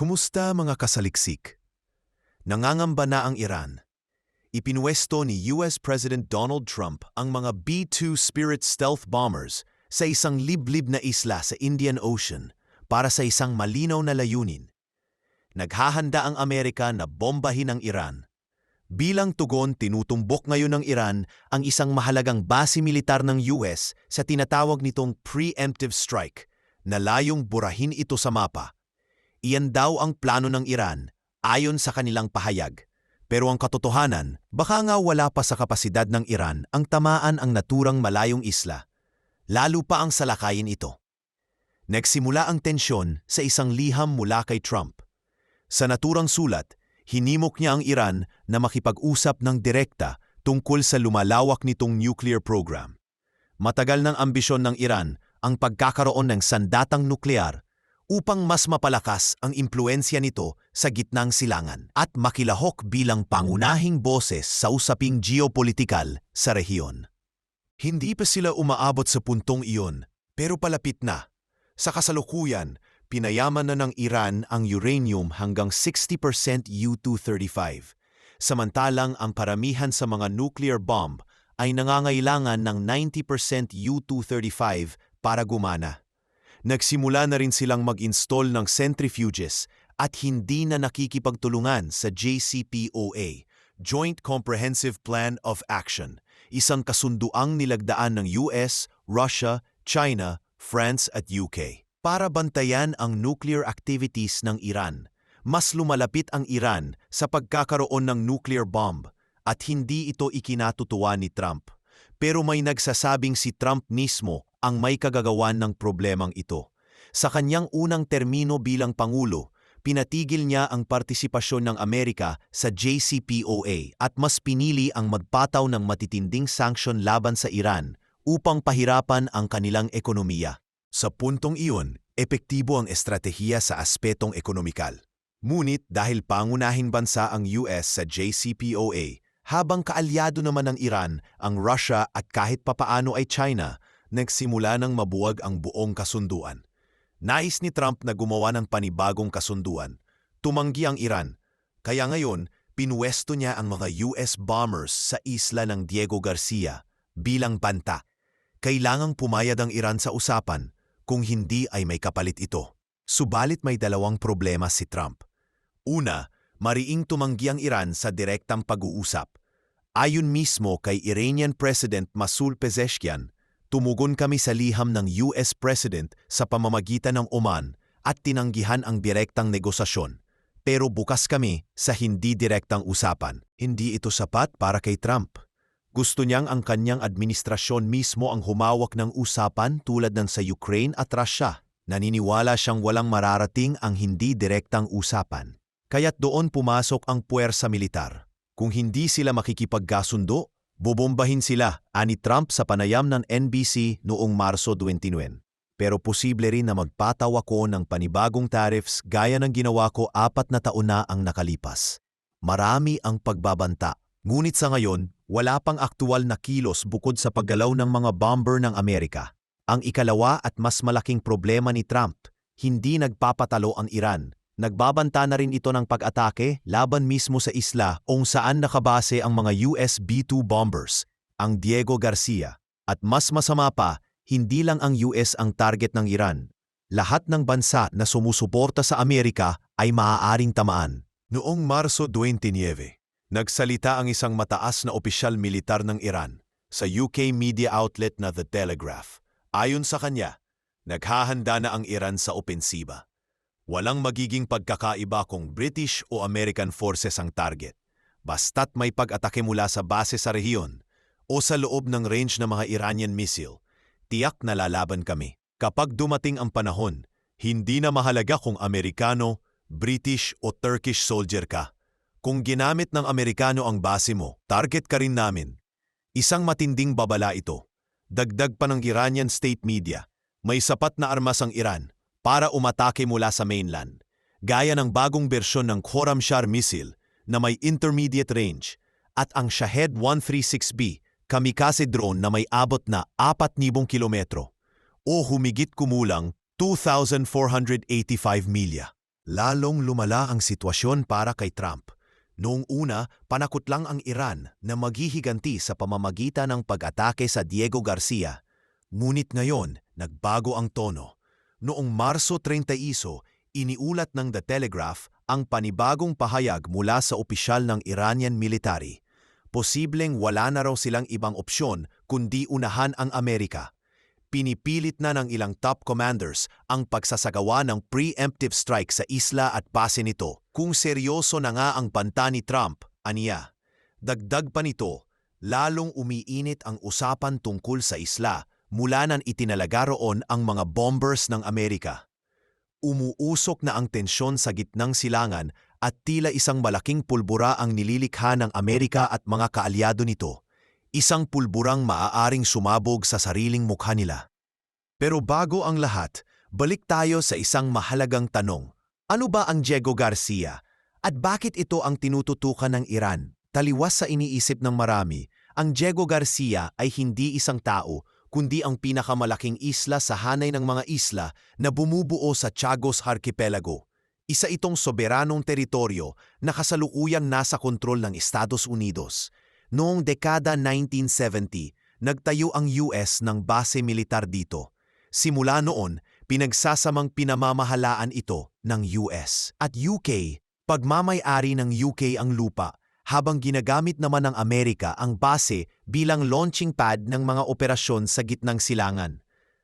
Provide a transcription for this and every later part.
Kumusta mga kasaliksik? Nangangamba na ang Iran. Ipinwesto ni US President Donald Trump ang mga B-2 Spirit stealth bombers sa isang liblib na isla sa Indian Ocean para sa isang malinaw na layunin. Naghahanda ang Amerika na bombahin ang Iran. Bilang tugon, tinutumbok ngayon ng Iran ang isang mahalagang base militar ng US sa tinatawag nitong preemptive strike na layong burahin ito sa mapa. Iyan daw ang plano ng Iran ayon sa kanilang pahayag. Pero ang katotohanan, baka nga wala pa sa kapasidad ng Iran ang tamaan ang naturang malayong isla. Lalo pa ang salakayin ito. Nagsimula ang tensyon sa isang liham mula kay Trump. Sa naturang sulat, hinimok niya ang Iran na makipag-usap ng direkta tungkol sa lumalawak nitong nuclear program. Matagal ng ambisyon ng Iran ang pagkakaroon ng sandatang nuklear upang mas mapalakas ang impluensya nito sa gitnang silangan at makilahok bilang pangunahing boses sa usaping geopolitikal sa rehiyon. Hindi pa sila umaabot sa puntong iyon, pero palapit na. Sa kasalukuyan, pinayaman na ng Iran ang uranium hanggang 60% U-235, samantalang ang paramihan sa mga nuclear bomb ay nangangailangan ng 90% U-235 para gumana. Nagsimula na rin silang mag-install ng centrifuges at hindi na nakikipagtulungan sa JCPOA, Joint Comprehensive Plan of Action, isang kasunduang nilagdaan ng US, Russia, China, France at UK. Para bantayan ang nuclear activities ng Iran, mas lumalapit ang Iran sa pagkakaroon ng nuclear bomb at hindi ito ikinatutuwa ni Trump. Pero may nagsasabing si Trump mismo ang may kagagawan ng problemang ito. Sa kanyang unang termino bilang Pangulo, pinatigil niya ang partisipasyon ng Amerika sa JCPOA at mas pinili ang magpataw ng matitinding sanksyon laban sa Iran upang pahirapan ang kanilang ekonomiya. Sa puntong iyon, epektibo ang estratehiya sa aspetong ekonomikal. Ngunit dahil pangunahing bansa ang US sa JCPOA, habang kaalyado naman ng Iran ang Russia at kahit papaano ay China, nagsimula ng mabuwag ang buong kasunduan. Nais ni Trump na gumawa ng panibagong kasunduan. Tumanggi ang Iran. Kaya ngayon, pinwesto niya ang mga US bombers sa isla ng Diego Garcia bilang banta. Kailangang pumayag ang Iran sa usapan, kung hindi ay may kapalit ito. Subalit may dalawang problema si Trump. Una, mariing tumanggi ang Iran sa direktang pag-uusap. Ayon mismo kay Iranian President Masoud Pezeshkian, tumugon kami sa liham ng US President sa pamamagitan ng Oman at tinanggihan ang direktang negosasyon. Pero bukas kami sa hindi direktang usapan. Hindi ito sapat para kay Trump. Gusto niyang ang kanyang administrasyon mismo ang humawak ng usapan tulad ng sa Ukraine at Russia. Naniniwala siyang walang mararating ang hindi direktang usapan. Kaya't doon pumasok ang puwersa militar. Kung hindi sila makikipagkasundo, bobombahin sila, ani Trump sa panayam ng NBC noong Marso 29. Pero posible rin na magpataw ako ng panibagong tariffs gaya ng ginawa ko 4 na taon na ang nakalipas. Marami ang pagbabanta. Ngunit sa ngayon, wala pang aktual na kilos bukod sa paggalaw ng mga bomber ng Amerika. Ang ikalawa at mas malaking problema ni Trump, hindi nagpapatalo ang Iran. Nagbabanta na rin ito ng pag-atake laban mismo sa isla kung saan nakabase ang mga US B-2 bombers, ang Diego Garcia. At mas masama pa, hindi lang ang US ang target ng Iran. Lahat ng bansa na sumusuporta sa Amerika ay maaaring tamaan. Noong Marso 29, nagsalita ang isang mataas na opisyal militar ng Iran sa UK media outlet na The Telegraph. Ayon sa kanya, naghahanda na ang Iran sa opensiba. Walang magiging pagkakaiba kung British o American forces ang target, basta't may pag-atake mula sa base sa rehiyon o sa loob ng range ng mga Iranian missile, tiyak na lalaban kami. Kapag dumating ang panahon, hindi na mahalaga kung Amerikano, British o Turkish soldier ka. Kung ginamit ng Amerikano ang base mo, target ka rin namin. Isang matinding babala ito. Dagdag pa ng Iranian state media, may sapat na armas ang Iran para umatake mula sa mainland, gaya ng bagong bersyon ng Khorramshahr missile na may intermediate range at ang Shahed 136B kamikaze drone na may abot na 4,000 kilometro o humigit kumulang 2,485 milya. Lalong lumala ang sitwasyon para kay Trump. Noong una, panakot lang ang Iran na maghihiganti sa pamamagitan ng pag-atake sa Diego Garcia. Ngunit ngayon, nagbago ang tono. Noong Marso 30, iniulat ng The Telegraph ang panibagong pahayag mula sa opisyal ng Iranian military. Posibleng wala na raw silang ibang opsyon kundi unahan ang Amerika. Pinipilit na ng ilang top commanders ang pagsasagawa ng preemptive strike sa isla at base nito kung seryoso na nga ang banta ni Trump, aniya. Dagdag pa nito, lalong umiinit ang usapan tungkol sa isla mula nang itinalaga roon ang mga bombers ng Amerika. Umuusok na ang tensyon sa gitnang silangan at tila isang malaking pulbura ang nililikha ng Amerika at mga kaalyado nito. Isang pulburang maaaring sumabog sa sariling mukha nila. Pero bago ang lahat, balik tayo sa isang mahalagang tanong. Ano ba ang Diego Garcia? At bakit ito ang tinututukan ng Iran? Taliwas sa iniisip ng marami, ang Diego Garcia ay hindi isang tao, kundi ang pinakamalaking isla sa hanay ng mga isla na bumubuo sa Chagos Archipelago. Isa itong soberanong teritoryo na kasalukuyang nasa kontrol ng Estados Unidos. Noong dekada 1970, nagtayo ang US ng base militar dito. Simula noon, pinagsasamang pinamamahalaan ito ng US at UK. Pagmamay-ari ng UK ang lupa, habang ginagamit naman ng Amerika ang base bilang launching pad ng mga operasyon sa gitnang silangan.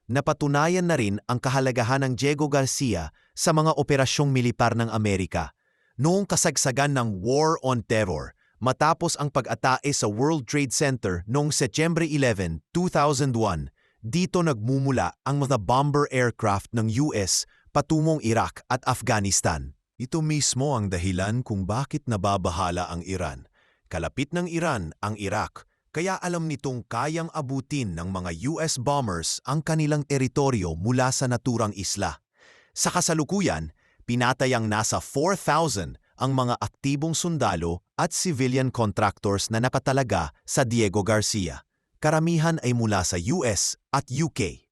Napatunayan na rin ang kahalagahan ng Diego Garcia sa mga operasyong militar ng Amerika. Noong kasagsagan ng War on Terror, matapos ang pag-atake sa World Trade Center noong Setyembre 11, 2001, dito nagmumula ang mga bomber aircraft ng US patungong Iraq at Afghanistan. Ito mismo ang dahilan kung bakit nababahala ang Iran. Kalapit ng Iran ang Iraq, kaya alam nitong kayang abutin ng mga US bombers ang kanilang teritoryo mula sa naturang isla. Sa kasalukuyan, pinatayang nasa 4,000 ang mga aktibong sundalo at civilian contractors na nakatalaga sa Diego Garcia. Karamihan ay mula sa US at UK.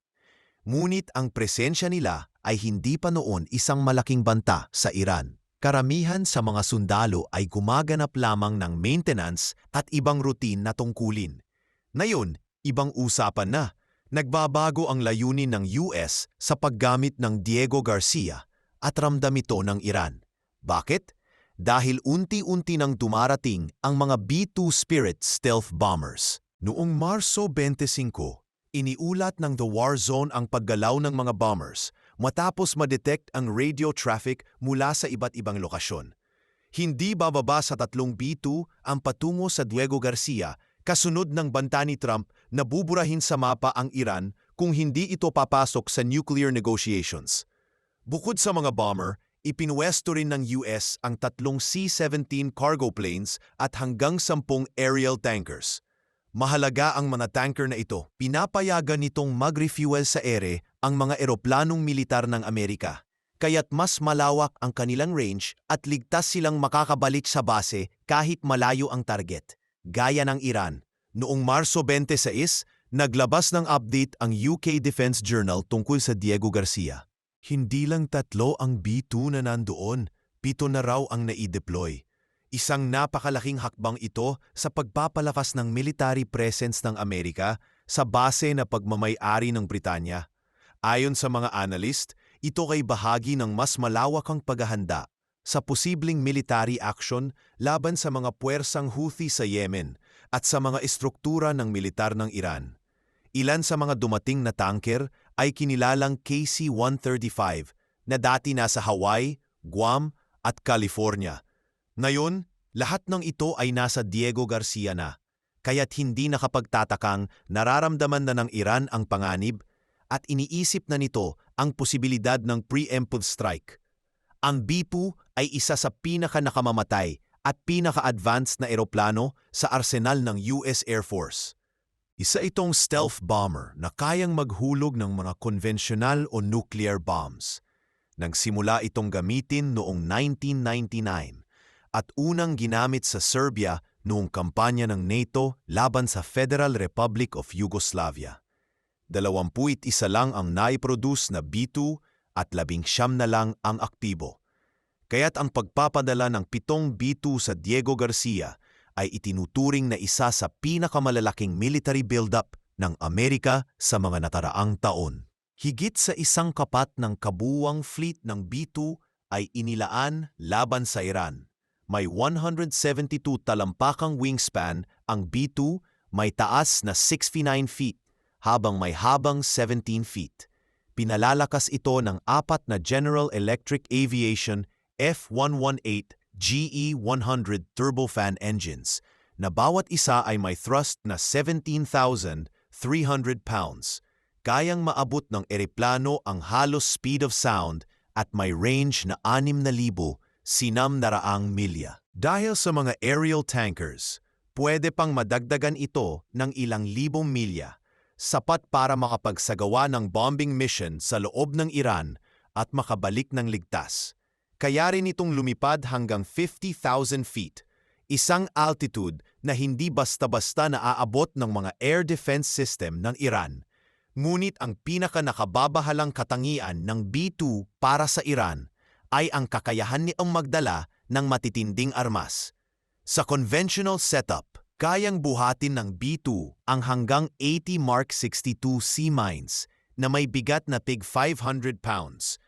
Ngunit ang presensya nila ay hindi pa noon isang malaking banta sa Iran. Karamihan sa mga sundalo ay gumaganap lamang ng maintenance at ibang routine na tungkulin. Ngayon, ibang usapan na. Nagbabago ang layunin ng US sa paggamit ng Diego Garcia at ramdam ito ng Iran. Bakit? Dahil unti-unti nang dumarating ang mga B-2 Spirit stealth bombers. Noong Marso 25, iniulat ng The War Zone ang paggalaw ng mga bombers matapos ma-detect ang radio traffic mula sa iba't ibang lokasyon. Hindi bababa sa 3 B-2 ang patungo sa Diego Garcia kasunod ng banta ni Trump na buburahin sa mapa ang Iran kung hindi ito papasok sa nuclear negotiations. Bukod sa mga bomber, ipinuwesto rin ng US ang 3 C-17 cargo planes at hanggang 10 aerial tankers. Mahalaga ang mga tanker na ito. Pinapayagan nitong mag-refuel sa ere ang mga eroplanong militar ng Amerika. Kaya't mas malawak ang kanilang range at ligtas silang makakabalik sa base kahit malayo ang target. Gaya ng Iran. Noong Marso 26, naglabas ng update ang UK Defense Journal tungkol sa Diego Garcia. Hindi lang 3 ang B-2 na nandoon, 7 na raw ang nai-deploy. Isang napakalaking hakbang ito sa pagpapalakas ng military presence ng Amerika sa base na pagmamay-ari ng Britanya. Ayon sa mga analyst, ito ay bahagi ng mas malawakang paghahanda sa posibleng military action laban sa mga puwersang Houthi sa Yemen at sa mga estruktura ng militar ng Iran. Ilan sa mga dumating na tanker ay kinilalang KC-135 na dati nasa Hawaii, Guam at California. Ngayon, lahat ng ito ay nasa Diego Garcia na, kaya't hindi nakapagtatakang nararamdaman na ng Iran ang panganib at iniisip na nito ang posibilidad ng preemptive strike. Ang B-2 ay isa sa pinaka-nakamamatay at pinaka-advanced na eroplano sa arsenal ng US Air Force. Isa itong stealth bomber na kayang maghulog ng mga konvensyonal o nuclear bombs. Nagsimula itong gamitin noong 1999 at unang ginamit sa Serbia noong kampanya ng NATO laban sa Federal Republic of Yugoslavia. 21 lang ang naiproduce na B-2 at 19 na lang ang aktibo. Kaya't ang pagpapadala ng 7 B-2 sa Diego Garcia ay itinuturing na isa sa pinakamalalaking military buildup ng Amerika sa mga nataraang taon. Higit sa isang kapat ng kabuuang fleet ng B-2 ay inilaan laban sa Iran. May 172 talampakang wingspan ang B-2, may taas na 69 feet, habang may habang 17 feet. Pinalalakas ito ng 4 na General Electric Aviation F118 GE100 turbofan engines, na bawat isa ay may thrust na 17,300 pounds. Kayang maabot ng eroplano ang halos speed of sound at may range na 6,900 milya. Dahil sa mga aerial tankers, pwede pang madagdagan ito ng ilang libong milya, sapat para makapagsagawa ng bombing mission sa loob ng Iran at makabalik ng ligtas. Kaya rin itong lumipad hanggang 50,000 feet, isang altitude na hindi basta-basta naaabot ng mga air defense system ng Iran. Ngunit ang pinaka-nakababahalang katangian ng B-2 para sa Iran ay ang kakayahan nitong magdala ng matitinding armas. Sa conventional setup, kayang buhatin ng B-2 ang hanggang 80 Mark 62 sea mines na may bigat na tig 500 pounds.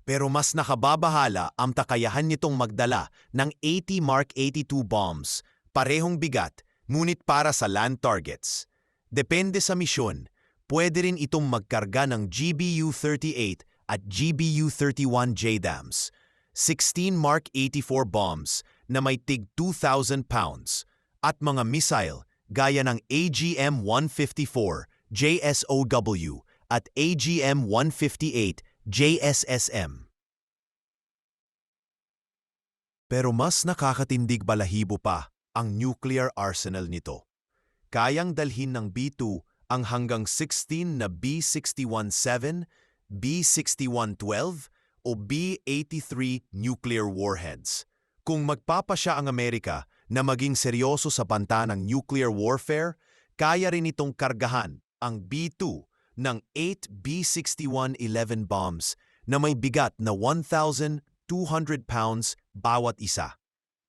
Pero mas nakababahala ang kakayahan nitong magdala ng 80 Mark 82 bombs, parehong bigat, ngunit para sa land targets. Depende sa misyon, pwede rin itong magkarga ng GBU-38 at GBU-31 JDAMs, 16 Mark 84 bombs na may tig 2,000 pounds, at mga missile gaya ng AGM-154 JSOW at AGM-158 JSSM. Pero mas nakakatindig balahibo pa ang nuclear arsenal nito. Kayang dalhin ng B-2 ang hanggang 16 na B-61-7, B-61-12 o B-83 nuclear warheads. Kung magpapasya ang Amerika na maging seryoso sa banta ng nuclear warfare, kaya rin itong kargahan ang B-2 ng 8 B-61-11 bombs na may bigat na 1,200 pounds bawat isa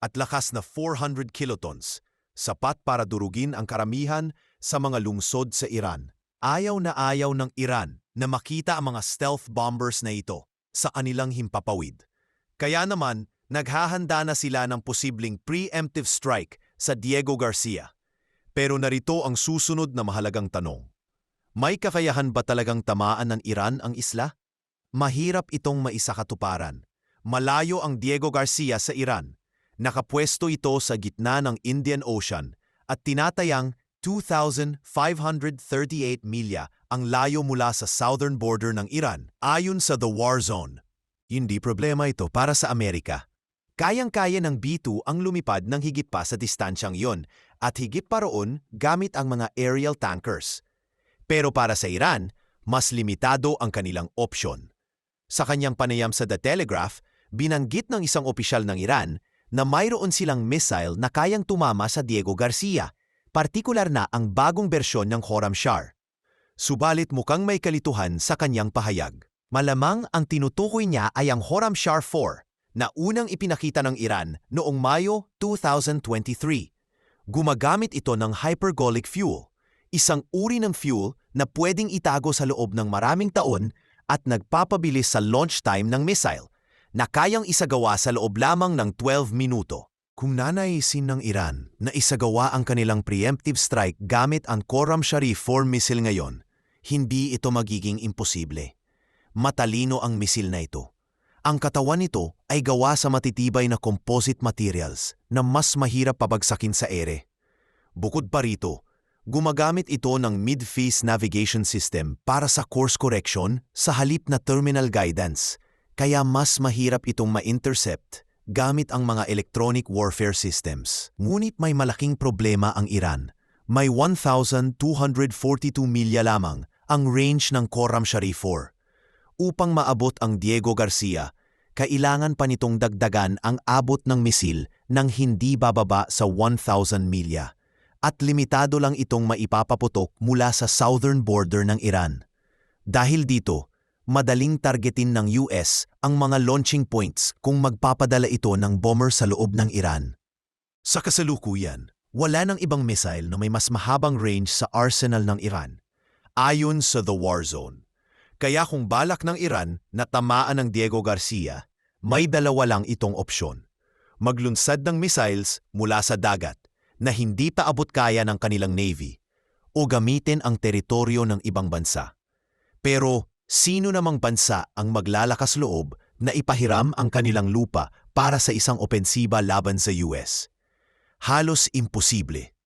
at lakas na 400 kilotons, sapat para durugin ang karamihan sa mga lungsod sa Iran. Ayaw na ayaw ng Iran na makita ang mga stealth bombers na ito sa kanilang himpapawid. Kaya naman, naghahanda na sila ng posibleng preemptive strike sa Diego Garcia. Pero narito ang susunod na mahalagang tanong. May kakayahan ba talagang tamaan ng Iran ang isla? Mahirap itong maisakatuparan. Malayo ang Diego Garcia sa Iran. Nakapwesto ito sa gitna ng Indian Ocean at tinatayang 2,538 milya ang layo mula sa southern border ng Iran ayon sa The War Zone. Hindi problema ito para sa Amerika. Kayang-kaya ng B-2 ang lumipad ng higit pa sa distansyang iyon at higit pa roon gamit ang mga aerial tankers. Pero para sa Iran, mas limitado ang kanilang opsyon. Sa kanyang panayam sa The Telegraph, binanggit ng isang opisyal ng Iran na mayroon silang missile na kayang tumama sa Diego Garcia, partikular na ang bagong bersyon ng Khorramshahr. Subalit mukhang may kalituhan sa kanyang pahayag. Malamang ang tinutukoy niya ay ang Khorramshahr 4 na unang ipinakita ng Iran noong Mayo 2023. Gumagamit ito ng hypergolic fuel, isang uri ng fuel na pwedeng itago sa loob ng maraming taon at nagpapabilis sa launch time ng missile na kayang isagawa sa loob lamang ng 12 minuto. Kung nanaisin ng Iran na isagawa ang kanilang preemptive strike gamit ang Khorramshahr 4 missile ngayon, hindi ito magiging imposible. Matalino ang missile na ito. Ang katawan nito ay gawa sa matitibay na composite materials na mas mahirap pabagsakin sa ere. Bukod pa rito, gumagamit ito ng mid-phase navigation system para sa course correction sa halip na terminal guidance, kaya mas mahirap itong ma-intercept gamit ang mga electronic warfare systems. Ngunit may malaking problema ang Iran. May 1,242 milya lamang ang range ng Khorramshahr 4. Upang maabot ang Diego Garcia, kailangan pa nitong dagdagan ang abot ng misil ng hindi bababa sa 1,000 milya. At limitado lang itong maipapaputok mula sa southern border ng Iran. Dahil dito, madaling targetin ng US ang mga launching points kung magpapadala ito ng bomber sa loob ng Iran. Sa kasalukuyan, wala nang ibang missile na may mas mahabang range sa arsenal ng Iran, ayon sa The War Zone. Kaya kung balak ng Iran na tamaan ng Diego Garcia, may dalawa lang itong opsyon. Maglunsad ng missiles mula sa dagat na hindi pa abot kaya ng kanilang Navy o gamitin ang teritoryo ng ibang bansa. Pero sino namang bansa ang maglalakas loob na ipahiram ang kanilang lupa para sa isang opensiba laban sa US? Halos imposible.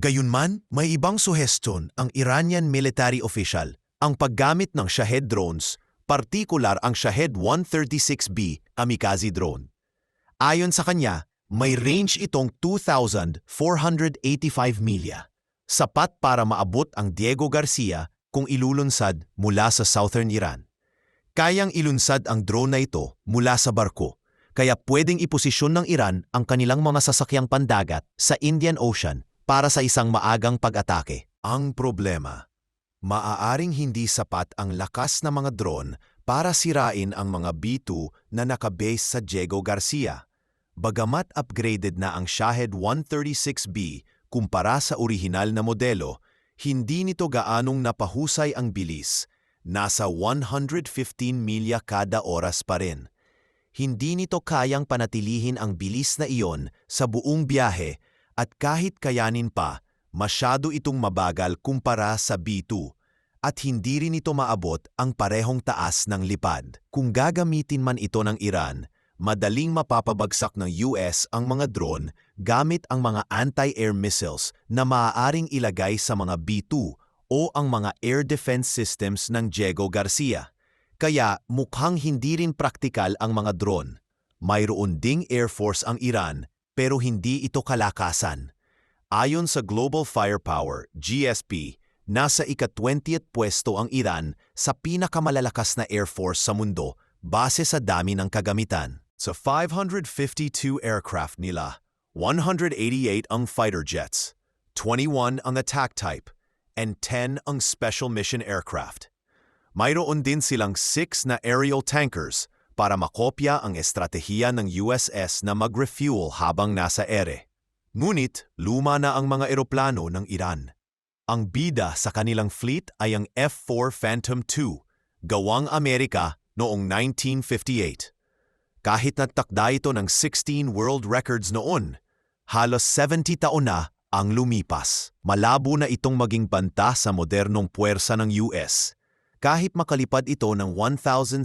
Gayunman, may ibang suhestyon ang Iranian military official ang paggamit ng Shahed drones, partikular ang Shahed 136B kamikaze drone. Ayon sa kanya, may range itong 2,485 milya, sapat para maabot ang Diego Garcia kung ilulunsad mula sa southern Iran. Kayang ilunsad ang drone na ito mula sa barko, kaya pwedeng iposisyon ng Iran ang kanilang mga sasakyang pandagat sa Indian Ocean para sa isang maagang pag-atake. Ang problema, maaaring hindi sapat ang lakas ng mga drone para sirain ang mga B-2 na nakabase sa Diego Garcia. Bagamat upgraded na ang Shahed 136B kumpara sa orihinal na modelo, hindi nito gaanong napahusay ang bilis. Nasa 115 milya kada oras pa rin. Hindi nito kayang panatilihin ang bilis na iyon sa buong biyahe at kahit kayanin pa, masyado itong mabagal kumpara sa B-2 at hindi rin ito maabot ang parehong taas ng lipad. Kung gagamitin man ito ng Iran, madaling mapapabagsak ng US ang mga drone gamit ang mga anti-air missiles na maaaring ilagay sa mga B-2 o ang mga air defense systems ng Diego Garcia. Kaya mukhang hindi rin praktikal ang mga drone. Mayroon ding Air Force ang Iran pero hindi ito kalakasan. Ayon sa Global Firepower, GSP, nasa ika-20th pwesto ang Iran sa pinakamalalakas na Air Force sa mundo base sa dami ng kagamitan. Sa 552 aircraft nila, 188 ang fighter jets, 21 ang attack type, and 10 ang special mission aircraft. Mayroon din silang 6 na aerial tankers para makopya ang estratehiya ng USS na mag-refuel habang nasa ere. Ngunit luma na ang mga eroplano ng Iran. Ang bida sa kanilang fleet ay ang F-4 Phantom II, gawang Amerika noong 1958. Kahit nagtakda ito ng 16 world records noon, halos 70 taon na ang lumipas. Malabo na itong maging banta sa modernong puwersa ng US. Kahit makalipad ito ng 1,750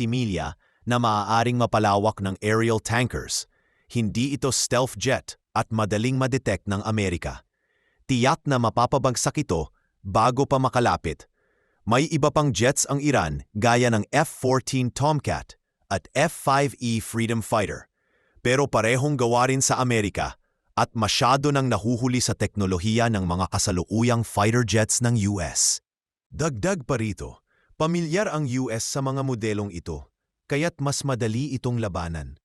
milya na maaaring mapalawak ng aerial tankers, hindi ito stealth jet at madaling madetect ng Amerika. Tiyak na mapapabagsak ito bago pa makalapit. May iba pang jets ang Iran gaya ng F-14 Tomcat at F-5E Freedom Fighter, pero parehong gawa rin sa Amerika at masyado nang nahuhuli sa teknolohiya ng mga kasalukuyang fighter jets ng US. Dagdag pa rito, pamilyar ang US sa mga modelong ito, kaya't mas madali itong labanan.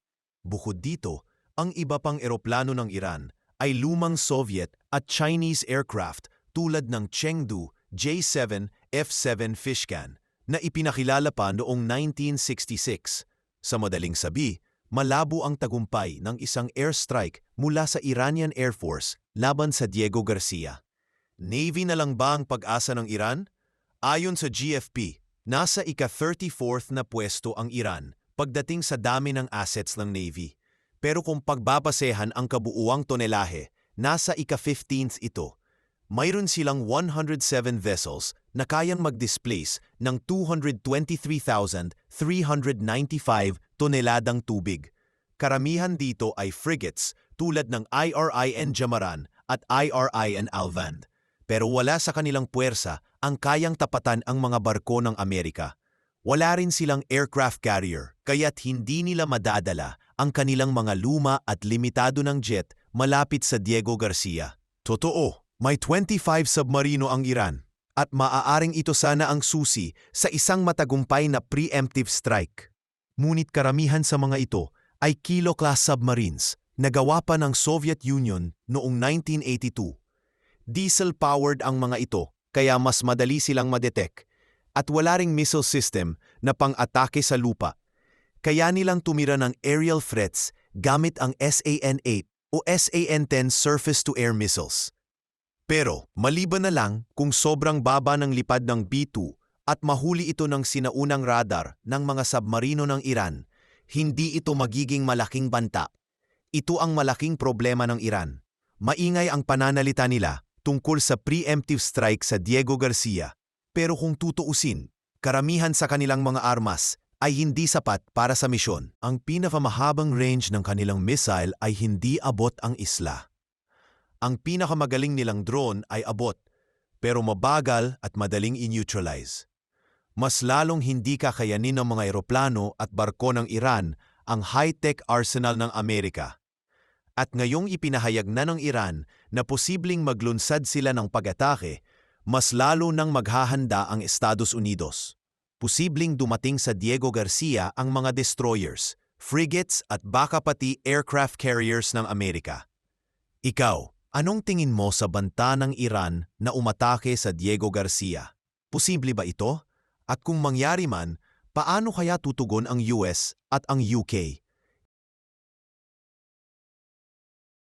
Bukod dito, ang iba pang eroplano ng Iran ay lumang Soviet at Chinese aircraft tulad ng Chengdu J-7 F-7 Fishkan na ipinakilala pa noong 1966. Sa madaling sabi, malabo ang tagumpay ng isang airstrike mula sa Iranian Air Force laban sa Diego Garcia. Navy na lang ba ang pag-asa ng Iran? Ayon sa GFP, nasa ika-34th na pwesto ang Iran pagdating sa dami ng assets ng Navy. Pero kung pagbabasehan ang kabuuang tonelahe, nasa ika-15th ito. Mayroon silang 107 vessels na kayang mag-displace ng 223,395 toneladang tubig. Karamihan dito ay frigates tulad ng IRIN Jamaran at IRIN Alvand. Pero wala sa kanilang puwersa ang kayang tapatan ang mga barko ng Amerika. Wala rin silang aircraft carrier, kaya't hindi nila madadala ang kanilang mga luma at limitado ng jet malapit sa Diego Garcia. Totoo, may 25 submarino ang Iran, at maaaring ito sana ang susi sa isang matagumpay na preemptive strike. Ngunit karamihan sa mga ito ay Kilo-class submarines na gawa pa ng Soviet Union noong 1982. Diesel-powered ang mga ito, kaya mas madali silang madetect. At wala ring missile system na pang-atake sa lupa. Kaya nilang tumira ng aerial threats gamit ang SAN-8 o SAN-10 surface-to-air missiles. Pero maliban na lang kung sobrang baba ng lipad ng B-2 at mahuli ito ng sinaunang radar ng mga submarino ng Iran, hindi ito magiging malaking banta. Ito ang malaking problema ng Iran. Maingay ang pananalita nila tungkol sa preemptive strike sa Diego Garcia. Pero kung tutuusin, karamihan sa kanilang mga armas ay hindi sapat para sa misyon. Ang pinakamahabang range ng kanilang missile ay hindi abot ang isla. Ang pinakamagaling nilang drone ay abot, pero mabagal at madaling i-neutralize. Mas lalong hindi kakayanin ng mga eroplano at barko ng Iran ang high-tech arsenal ng Amerika. At ngayong ipinahayag na ng Iran na posibleng maglunsad sila ng pag-atake, mas lalo nang maghahanda ang Estados Unidos. Posibleng dumating sa Diego Garcia ang mga destroyers, frigates at baka pati aircraft carriers ng Amerika. Ikaw, anong tingin mo sa banta ng Iran na umatake sa Diego Garcia? Posible ba ito? At kung mangyari man, paano kaya tutugon ang US at ang UK?